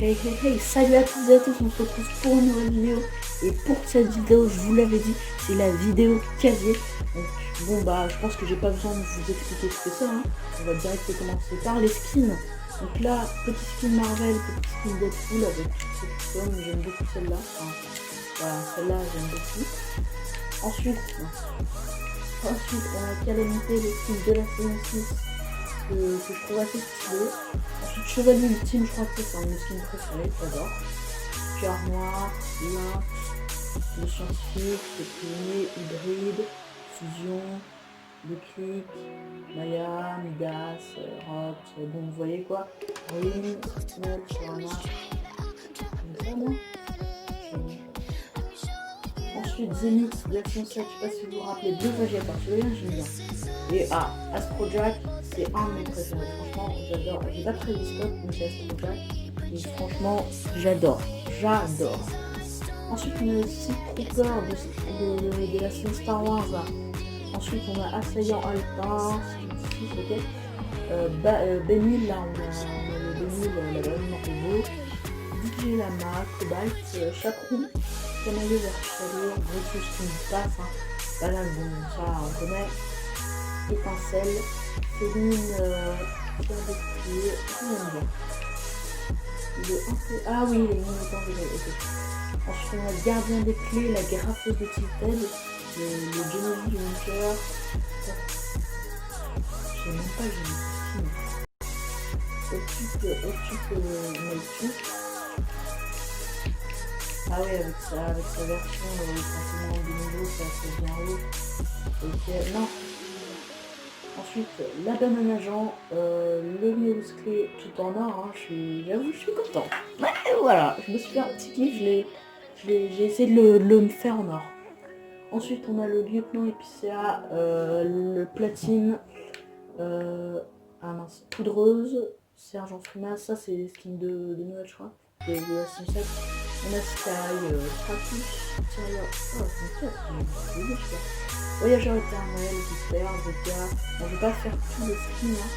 Hey hey hey, salut à toutes et à tous, on se retrouve pour une nouvelle vidéo. Et pour cette vidéo, je vous l'avais dit, c'est la vidéo casier. Donc bon bah je pense que j'ai pas besoin de vous expliquer ce que c'est, hein. On va direct commencer par les skins. Donc là, petit skin Marvel, petit skin Deadpool avec toutes ces personnes, j'aime beaucoup celle-là. Enfin, voilà, celle-là j'aime beaucoup. Ensuite on a Calamité, le skin de la saison 6 que je trouve assez stylé. Ensuite Chevalier Ultime, je crois que c'est un de mes skins préférés, j'adore. Cœur noir, lynx, le scientifique, le pionnier, hybride, fusion, le clic, Maya, Midas, Rock, bon vous voyez quoi. Ruine, Sentinel, Serana. C'est ça moi. Ensuite Zenith, Black 7, je sais pas si vous vous rappelez, Bleu Vagiator, celui-là j'aime bien. Et Astrojack, c'est un de mes préférés, franchement j'adore. J'ai pas très Scott, mais c'est Astrojack. Et franchement j'adore. Ensuite on a le Sith Trooper de la série Star Wars là. Ensuite on a Assaillant Alpha, c'est 6, ok. Benil là, on a le Benil, la bonne robot. DJ Lama, Cobalt, Chaperon, Camailleux Verchalure, Brutus qui me passe, hein. Banane, bon ça on connaît. Étincelle, Féline, Pierre d'Escrier, j'aime bien. Il est un peu... Ah oui, il est ok. Ensuite on a le Gardien des Clés, la Graffeuse de Tilted, le Genevieve du Hunter. Je sais même pas que j'ai mis Melchuk. Ah oui, avec sa version, le de niveau, ça c'est bien haut. Ok, non. Ensuite, la banane agent, le musclé tout en or, hein, j'avoue, je suis content. Ouais, voilà, je me suis fait un petit kiff, j'ai essayé de le faire en or. Ensuite, on a le lieutenant épicéa, le platine, poudreuse, sergent Frima, ça c'est les skins de Noël, je crois, de la Sim 7. On a Sky, Stratus, Tyrion, c'est une pièce, Voyageur éternel, Viper, Vega. Bon, je vais pas faire tous les skins, hein.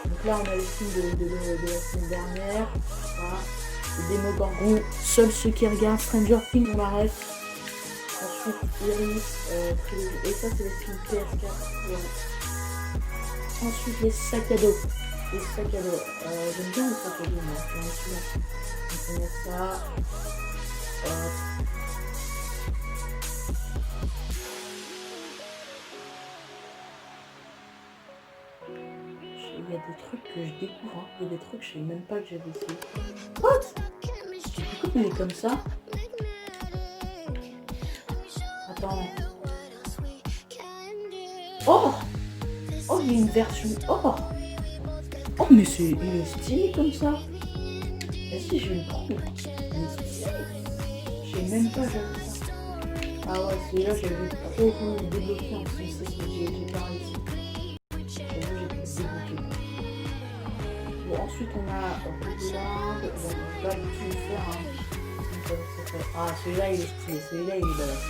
Donc là, on a les skins de la semaine dernière. Voilà. Le Démogorgon, seuls ceux qui regardent Stranger Things, on l'arrête. Ensuite, Iris, et ça, c'est les skins PS4. Voilà. Ensuite, les sacs à dos. J'aime bien les sacs à dos, moi. J'en ai souvent. Donc, on a ça. Il y a des trucs que je découvre, hein. Il y a des trucs que je sais même pas que j'avais essayé. What? Pourquoi il est comme ça? Attends. Oh! Oh, il y a une version. Oh! Oh, mais il est stylé comme ça. Vas-y, je vais le prendre. Il est stylé. Je sais même pas que j'avais ça. Ah ouais, celui-là, j'avais trop débloqué en plus. C'est ce que j'ai pas réussi. Bon, ensuite on a Roland, bon, je vais pas du tout le faire, hein. Ah, celui-là il est stylé, celui-là il est badass.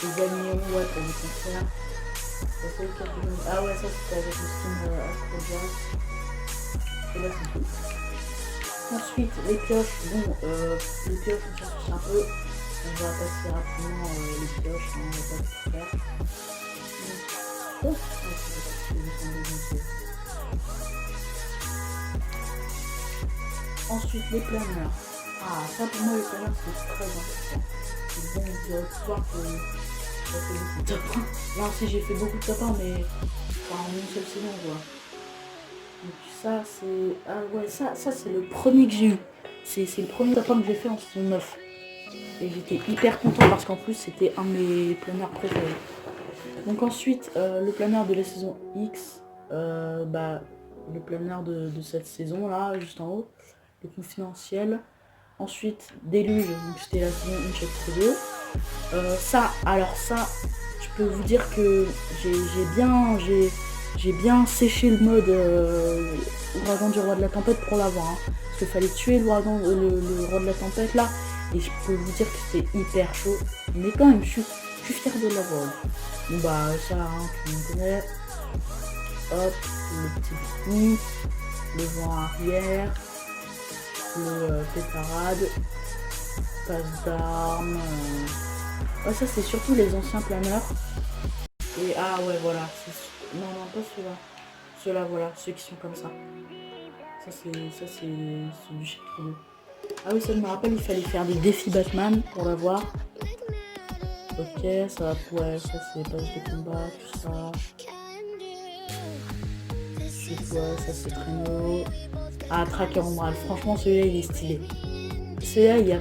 Les amis, ouais, pour le concert. Ah ouais, ça c'était avec le skin Astrojack. Et là c'est tout. Ensuite, les pioches, bon, les pioches on s'en fiche un peu. On va passer rapidement les pioches, hein, on va pas tout faire. Ensuite, les planeurs. Ah, ça pour moi, les planeurs, c'est très important. C'est bon, vous allez voir que j'ai fait beaucoup de top 1. Là aussi, j'ai fait beaucoup de top 1, mais enfin, en une seule saison, quoi. Donc ça, c'est... Ah ouais, ça c'est le premier que j'ai eu. C'est le premier top 1 que j'ai fait en saison 9. Et j'étais hyper content parce qu'en plus, c'était un de mes planeurs préférés. Donc ensuite, le planeur de la saison X, le planeur de cette saison, là, juste en haut. Le confidentiel. Ensuite, Déluge, donc c'était la saison 1 chapitre 2. Ça, je peux vous dire que j'ai bien séché le mode ouragan du roi de la tempête pour l'avoir. Hein, parce qu'il fallait tuer le roi de la tempête là. Et je peux vous dire que c'était hyper chaud. Mais quand même, je suis fier de l'avoir. Bon bah ça, hein, tu me connais. Hop, le petit pique-nique, le vent arrière. le pétarade, passe d'armes. Ouais, ça c'est surtout les anciens planeurs. Et ah ouais, voilà. Non, non, pas ceux-là. Ceux-là, voilà, ceux qui sont comme ça. Ça c'est du chapitre 2. Ah oui, ça je me rappelle, il fallait faire des défis Batman pour l'avoir. Ok, ça, ouais, ça c'est page de combat, tout ça. C'est quoi, ça c'est traîneau. Ah, tracker en bras. Franchement, celui-là il est stylé. Celui-là, il y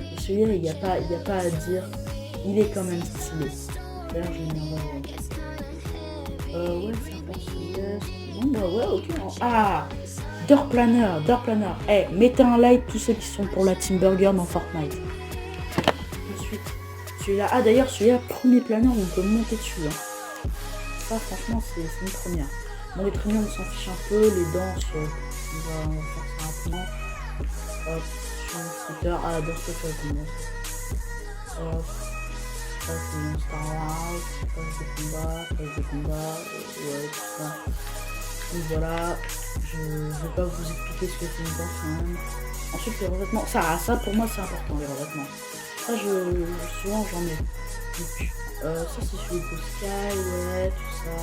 a pas à dire. Il est quand même stylé. D'ailleurs, je vais ouais, serpent céleste. Bon, bah ouais, ok. Ah, Door Planner. Eh, mettez un like tous ceux qui sont pour la Team Burger dans Fortnite. Ensuite, celui-là. Ah, d'ailleurs, celui-là, premier planeur, on peut monter dessus. Hein. Ça, franchement, c'est une première. Bon, les premiers, on s'en fiche un peu. Les danses, on va faire ça rapidement. Hop, sur le scooter. Ah, dans ce cas, hop. Ça, c'est mon Star Wars. Phase de combat. Ouais, tout ça. Donc voilà, je vais pas vous expliquer ce que c'est une danse quand même. Ensuite, les revêtements. Ça pour moi, c'est important, les revêtements. Ça, souvent, j'en ai. Donc, ça, c'est celui de Sky, ouais, tout ça.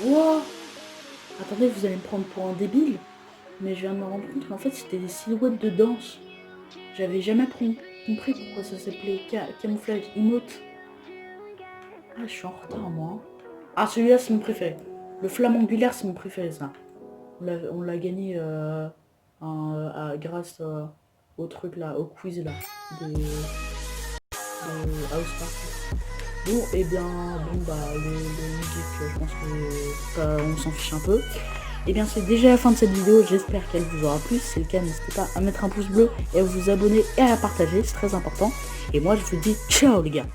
Wow! Attendez, vous allez me prendre pour un débile. Mais je viens de me rendre compte qu'en fait, c'était des silhouettes de danse. J'avais jamais compris pourquoi ça s'appelait camouflage emote. Ah, je suis en retard, moi. Ah, celui-là, c'est mon préféré. Le flamme angulaire, c'est mon préféré, ça. On l'a gagné grâce au truc là, au quiz là, de House Party. Bon, et bien, bah, les musiques, je pense que on s'en fiche un peu. Et bien, c'est déjà la fin de cette vidéo. J'espère qu'elle vous aura plu. Si c'est le cas, n'hésitez pas à mettre un pouce bleu et à vous abonner et à la partager. C'est très important. Et moi, je vous dis ciao, les gars.